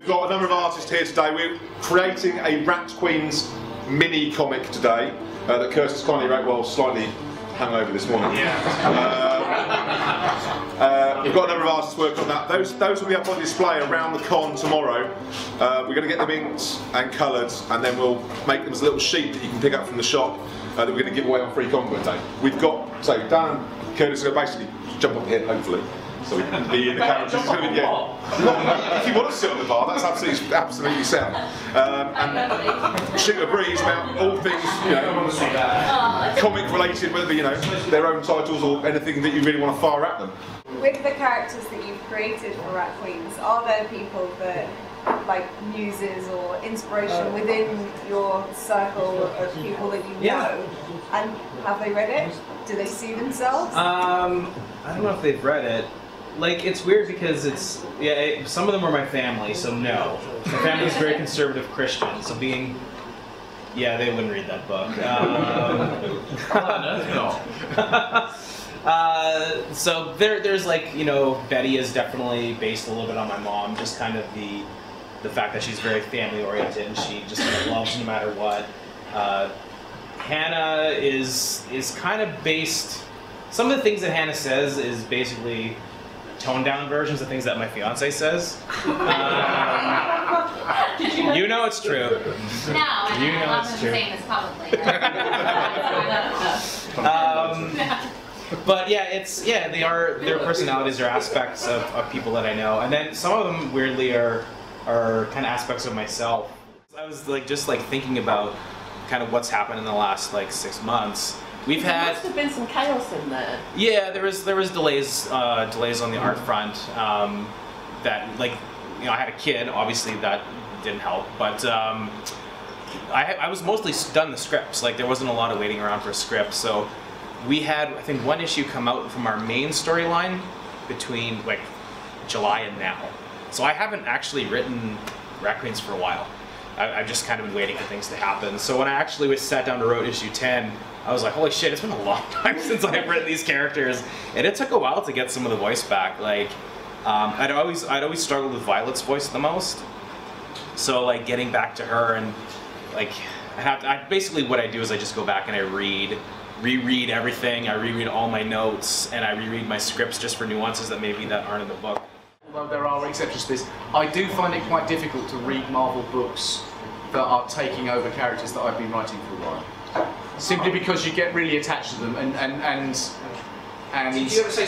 We've got a number of artists here today. We're creating a Rat Queens mini comic today that Kurtis kindly wrote while slightly hungover this morning. We've got a number of artists working on that. Those will be up on display around the con tomorrow. We're going to get them inked and coloured, and then we'll make them as a little sheet that you can pick up from the shop that we're going to give away on Free Comic Day. We've got, so Dan and Kurtis are going to basically jump up here, hopefully, so we can be in the camera. If you want to sit on the bar, that's absolutely sound. And shoot a breeze about all things, you know, comic related, whether you know their own titles or anything that you really want to fire at them. With the characters that you've created for Rat Queens, are there people that, like, muses or inspiration within your circle of people that you know? And have they read it? Do they see themselves? I don't know if they've read it. Like, it's weird because it's, some of them are my family, so no. My family is very conservative Christian, so being, they wouldn't read that book. So there's like, you know, Betty is definitely based a little bit on my mom, just kind of the fact that she's very family oriented and she just kind of loves no matter what. Hannah is kind of based, some of the things that Hannah says is basically toned down versions of things that my fiance says. You know it's true. No, you know I'm it's true. saying this publicly. But yeah, their personalities are aspects of people that I know, and then some of them weirdly are kind of aspects of myself. I was just thinking about kind of what's happened in the last 6 months. We've had. There must have been some chaos in there. Yeah, there was delays on the art front. That I had a kid, obviously that didn't help, but I was mostly done the scripts. There wasn't a lot of waiting around for a script, so we had, I think, one issue come out from our main storyline between July and now. So I haven't actually written Rat Queens for a while. I've just kind of been waiting for things to happen. So when I actually wrote issue 10, I was like, holy shit, it's been a long time since I've written these characters. And it took a while to get some of the voice back. I'd always struggled with Violet's voice the most. So getting back to her and basically what I do is I just go back and I reread everything, I reread all my notes, and I reread my scripts just for nuances that aren't in the book. Although there are exceptions to this, I do find it quite difficult to read Marvel books that are taking over characters that I've been writing for a while. Simply because you get really attached to them and Did you ever say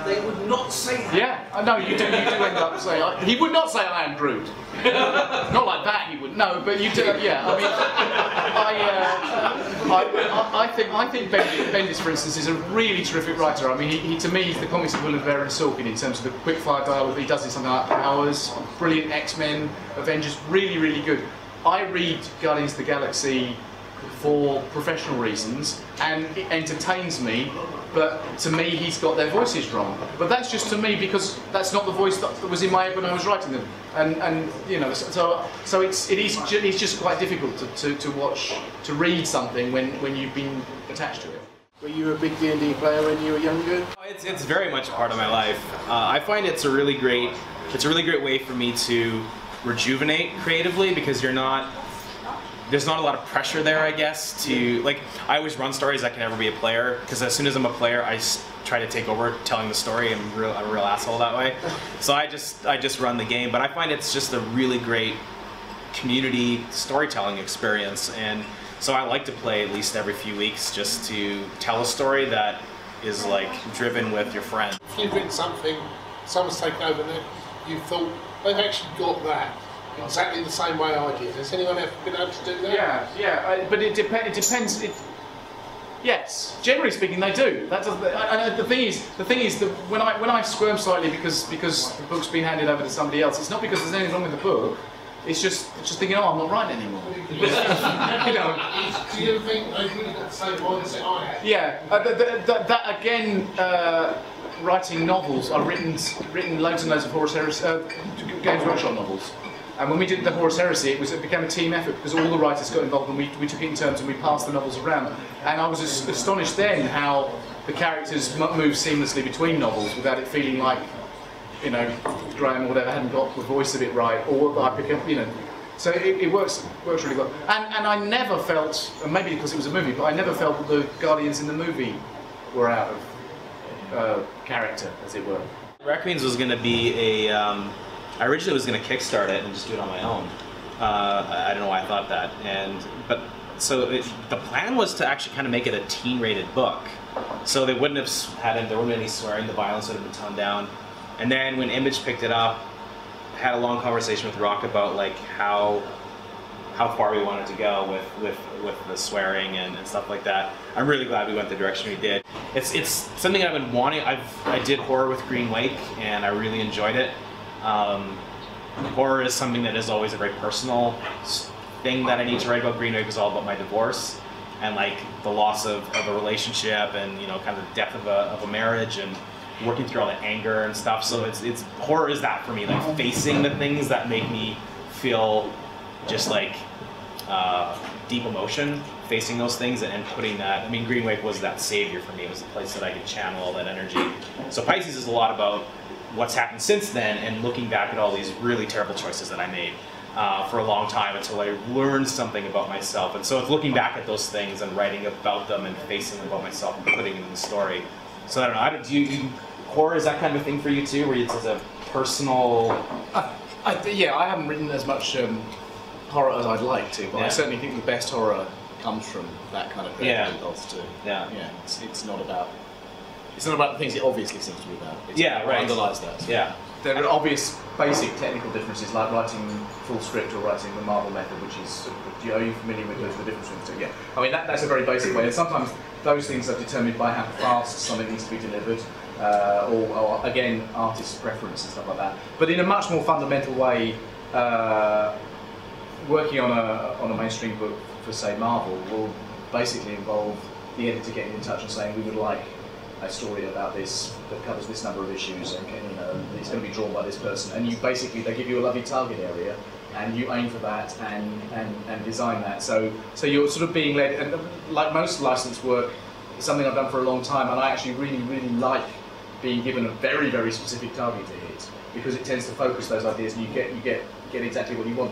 they would not say that? Yeah, no, you do end up saying, he would not say I am Groot. Not like that he would, no, but you do, yeah, I think Bendis, for instance, is a really terrific writer. I mean, he to me, he's the comics equivalent of Aaron Sorkin in terms of the quick-fire dialogue he does in something like Powers, brilliant X-Men, Avengers, really, really good. I read Guardians of the Galaxy for professional reasons, and it entertains me, but to me he's got their voices wrong. But that's just to me because that's not the voice that was in my head when I was writing them. And you know, so it's just quite difficult to read something when you've been attached to it. Were you a big D&D player when you were younger? It's very much a part of my life. I find it's a really great way for me to rejuvenate creatively because there's not a lot of pressure there, I guess, to, I always run stories I can never be a player, because as soon as I'm a player, I try to take over telling the story. I'm a real asshole that way. So I just run the game, but I find it's just a really great community storytelling experience, and so I like to play at least every few weeks just to tell a story that is, driven with your friend. If you've written something, someone's taken over and you thought, they've actually got that exactly the same way I did. Has anyone ever been able to do that? Yeah, but it depends. Yes, generally speaking, they do. That does. The thing is that when I squirm slightly because the book's been handed over to somebody else, it's not because there's anything wrong with the book. It's just thinking, oh, I'm not writing anymore. You know. Do you think they've really got the same mindset I have? Yeah, that again. Writing novels, I've written loads and loads of Horus Heresy, Games Workshop novels. And when we did the Horus Heresy, it became a team effort because all the writers got involved and we took it in turns and we passed the novels around. And I was astonished then how the characters move seamlessly between novels without it feeling like you know, Graham or whatever hadn't got the voice of it right, or I pick up, you know. So it works really well. And I never felt, and maybe because it was a movie, but I never felt that the Guardians in the movie were out of character, as it were. Rat Queens was going to be a. I originally was going to kickstart it and just do it on my own. I don't know why I thought that, the plan was to actually kind of make it a teen-rated book, so they wouldn't have there wouldn't be any swearing, the violence would have been toned down. And then when Image picked it up, had a long conversation with Rock about like how far we wanted to go with the swearing and stuff like that. I'm really glad we went the direction we did. It's something I've been wanting. I did horror with Green Wake and I really enjoyed it. Horror is something that is always a very personal thing that I need to write about. Green Wake was all about my divorce and like the loss of a relationship and, you know, kind of the death of a marriage and working through all the anger and stuff. So it's horror is that for me, like facing the things that make me feel just like deep emotion, facing those things and putting that. I mean, Green Wake was that savior for me. It was a place that I could channel all that energy. So Pisces is a lot about what's happened since then and looking back at all these really terrible choices that I made for a long time until I learned something about myself. And so it's looking back at those things and writing about them and facing them about myself and putting it in the story. So I don't know, do you horror, is that kind of thing for you too, where it's a personal... Yeah, I haven't written as much horror as I'd like to, but I certainly think the best horror comes from that kind of creative impulse too. Yeah, it's not about the things it obviously seems to be about. It's right. Underlies that. Yeah. There are obvious basic technical differences, like writing full script or writing the Marvel method, which is, are you familiar with the difference between the two? Yeah. I mean, that's a very basic way, and sometimes those things are determined by how fast something needs to be delivered, or again, artist preference and stuff like that. But in a much more fundamental way, working on a mainstream book for, say, Marvel will basically involve the editor getting in touch and saying, we would like a story about this that covers this number of issues, and you know, it's going to be drawn by this person. And you basically, they give you a lovely target area, and you aim for that and design that. So you're sort of being led, and like most licensed work, it's something I've done for a long time, and I actually really like being given a very, very specific target to hit, because it tends to focus those ideas, and you get exactly what you want.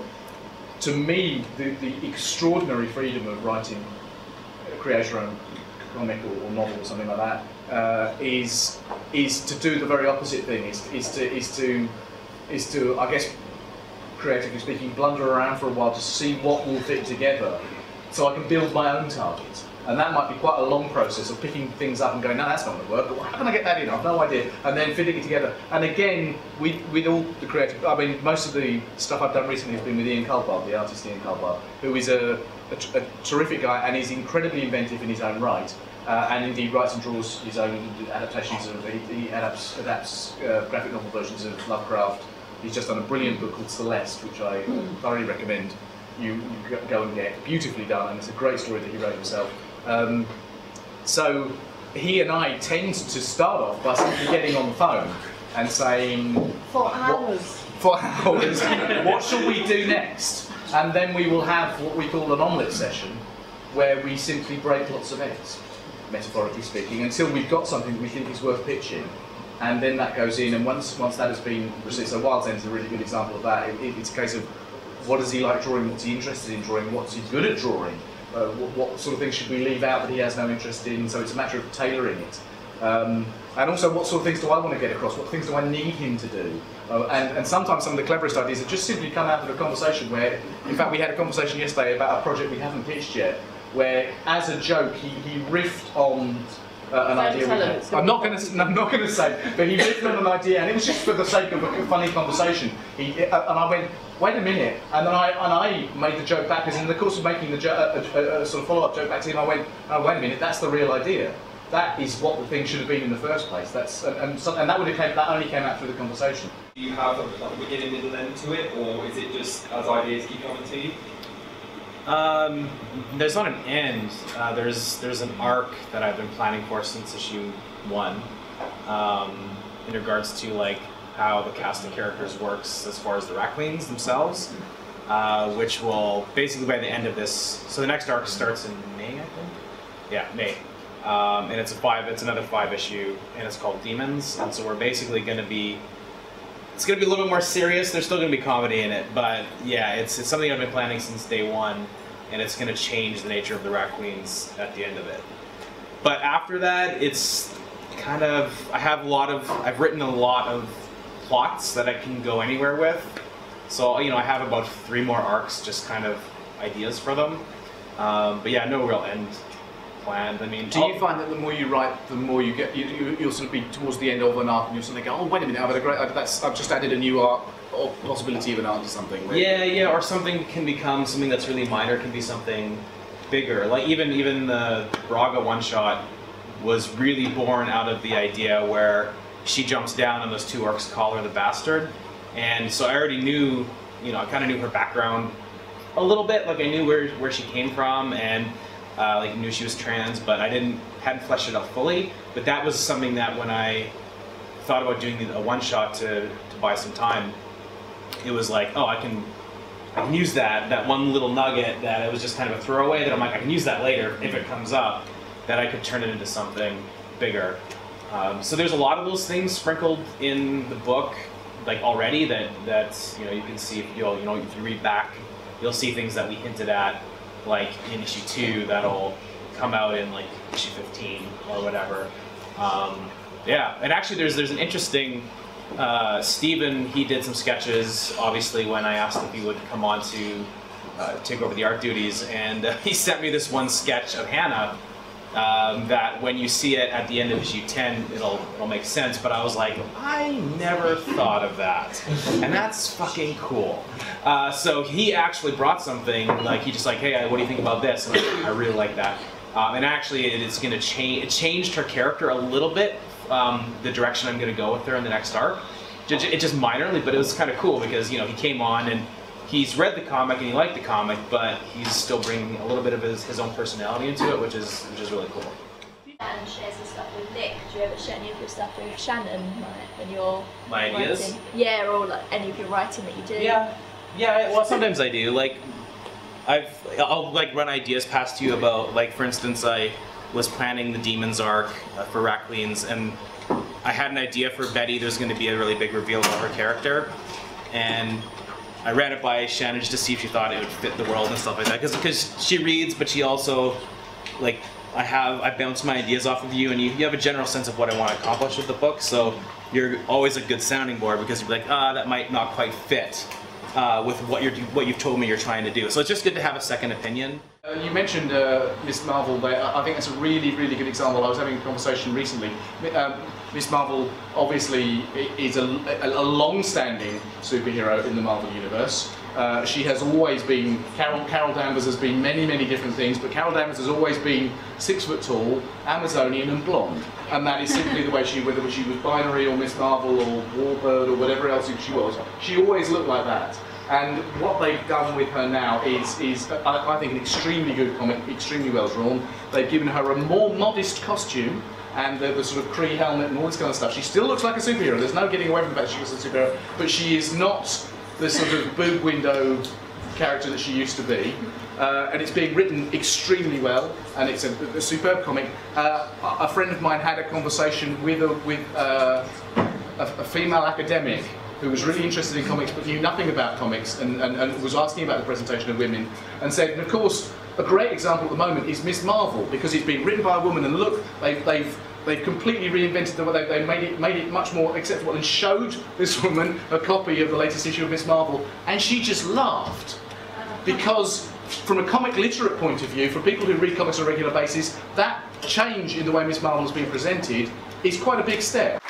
To me, the extraordinary freedom of writing, create your own comic or novel or something like that, is to do the very opposite thing. Is to I guess, creatively speaking, blunder around for a while to see what will fit together, so I can build my own target. And that might be quite a long process of picking things up and going, no, that's not going to work, but how can I get that in? I've no idea. And then fitting it together. And again, with all the creative, I mean, most of the stuff I've done recently has been with Ian Culbard, the artist Ian Culbard, who is a terrific guy, and he's incredibly inventive in his own right. And indeed writes and draws his own adaptations of, he adapts graphic novel versions of Lovecraft. He's just done a brilliant book called Celeste, which I thoroughly recommend you go and get. Beautifully done, and it's a great story that he wrote himself. So he and I tend to start off by simply getting on the phone and saying, For hours, what shall we do next? And then we will have what we call an omelette session, where we simply break lots of eggs, metaphorically speaking, until we've got something that we think is worth pitching. And then that goes in, and once that has been received, so Wild's End is a really good example of that. It's a case of, what does he like drawing, what's he interested in drawing, what's he good at drawing, what sort of things should we leave out that he has no interest in, so it's a matter of tailoring it. And also, what sort of things do I want to get across, what things do I need him to do? And sometimes some of the cleverest ideas have just simply come out of a conversation where, in fact we had a conversation yesterday about a project we haven't pitched yet, where as a joke he riffed on an idea we had. I'm not going to say, but he riffed on an idea, and it was just for the sake of a funny conversation. And I went, wait a minute, and then I made the joke back, because in the course of making the a sort of follow-up joke back to him, I went, oh, wait a minute, that's the real idea. That is what the thing should have been in the first place. And that only came out through the conversation. Do you have a beginning, middle, end to it, or is it just as ideas keep coming to you? There's not an end. There's an arc that I've been planning for since issue 1, in regards to like how the cast of characters works as far as the Rat Queens themselves, which will basically by the end of this. So the next arc starts in May, I think. Yeah, May, and it's another 5 issue, and it's called Demons. And so we're basically going to be it's going to be a little bit more serious. There's still going to be comedy in it, but yeah, it's something I've been planning since day one, and it's going to change the nature of the Rat Queens at the end of it. But after that, it's kind of, I've written a lot of plots that I can go anywhere with. So, you know, I have about 3 more arcs, just kind of ideas for them. But yeah, no real end planned. I mean, do you find that the more you write, the more you get, you'll sort of be towards the end of an arc, and you'll sort of go, oh, wait a minute, I've just added a new arc, or possibility of an arc to something. Right? Yeah, or something can become something that's really minor, can be something bigger. Like even the Braga one-shot was really born out of the idea where she jumps down and those 2 orcs call her the bastard. And so I already knew, you know, I kind of knew her background a little bit. Like I knew where she came from, and like knew she was trans, but I hadn't fleshed it out fully. But that was something that when I thought about doing a one-shot to buy some time, it was like, oh, I can use that one little nugget that it was just kind of a throwaway, that I'm like, I can use that later if it comes up, that I could turn it into something bigger. So there's a lot of those things sprinkled in the book, like already, that you know, you can see if you read back, you'll see things that we hinted at, like in issue 2 that'll come out in like issue 15 or whatever. Yeah, and actually there's an interesting, Stephen, he did some sketches, obviously, when I asked if he would come on to take over the art duties, and he sent me this one sketch of Hannah, that when you see it at the end of issue 10, it'll make sense, but I was like, I never thought of that, and that's fucking cool. So he actually brought something, like he just like, hey, what do you think about this? And I really like that. And actually it's going to change, it changed her character a little bit, the direction I'm going to go with her in the next arc. It just minorly, but it was kind of cool because, you know, he came on and he's read the comic and he liked the comic, but he's still bringing a little bit of his own personality into it, which is really cool. And shares his stuff with Nick. Do you ever share any of your stuff with Shannon, like, when you're My ideas? writing? Yeah, or like any of your writing that you do? Yeah, well, sometimes I do. Like, I'll like run ideas past you about, like, for instance, I was planning the Demons arc for Rat Queens, and I had an idea for Betty. There's going to be a really big reveal of her character, and I ran it by Shannon just to see if she thought it would fit the world and stuff like that. Because she reads, but she also, like, I bounce my ideas off of you, and you have a general sense of what I want to accomplish with the book. So you're always a good sounding board, because you're like, that might not quite fit with what you've told me you're trying to do. So it's just good to have a second opinion. You mentioned Miss Marvel there. I think that's a really, really good example. I was having a conversation recently. Miss Marvel obviously is a long-standing superhero in the Marvel Universe. She has always been, Carol Danvers has been many, many different things, but Carol Danvers has always been 6 foot tall, Amazonian and blonde. And that is simply the way whether she was Binary or Miss Marvel or Warbird or whatever else she was, she always looked like that. And what they've done with her now is I think, an extremely good comic, extremely well drawn. They've given her a more modest costume, and the sort of Kree helmet and all this kind of stuff. She still looks like a superhero. There's no getting away from the fact she was a superhero, but she is not the sort of boob window character that she used to be. And it's being written extremely well, and it's a superb comic. A friend of mine had a conversation with a female academic who was really interested in comics but knew nothing about comics, and was asking about the presentation of women, and said, and of course, a great example at the moment is Miss Marvel, because it's been written by a woman, and look, they've completely reinvented the way, they made it much more acceptable, and showed this woman a copy of the latest issue of Miss Marvel, and she just laughed, because from a comic literate point of view, for people who read comics on a regular basis, that change in the way Miss Marvel has been presented is quite a big step.